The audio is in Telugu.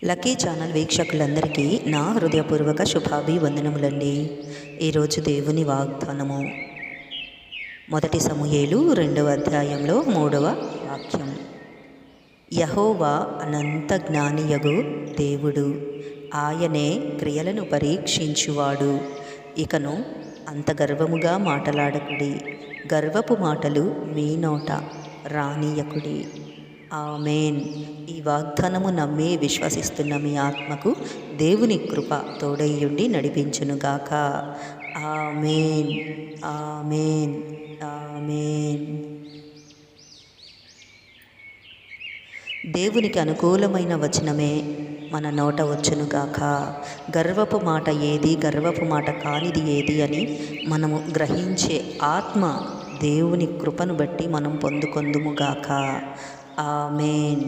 లక్కీ ఛానల్ వీక్షకులందరికీ నా హృదయపూర్వక శుభాభివందనములండి. ఈరోజు దేవుని వాగ్దానము మొదటి సమూయేలు 2వ అధ్యాయంలో 3వ వాక్యం. యెహోవా అనంత జ్ఞానియగు దేవుడు, ఆయనే క్రియలను పరీక్షించువాడు. ఇకను అంత గర్వముగా మాటలాడకుడి, గర్వపు మాటలు మీ నోట రానియకుడి. ఆమేన్. ఈ వాగ్దానము నమ్మి విశ్వసిస్తున్న మీ ఆత్మకు దేవుని కృప తోడయ్యుండి నడిపించునుగాక. ఆమేన్, ఆమేన్, ఆమేన్. దేవునికి అనుకూలమైన వచనమే మన నోట వచ్చునుగాక. గర్వపు మాట ఏది, గర్వపు మాట కానిది ఏది అని మనము గ్రహించే ఆత్మ దేవుని కృపను బట్టి మనం పొందుకొందుముగాక. ఆమేన్.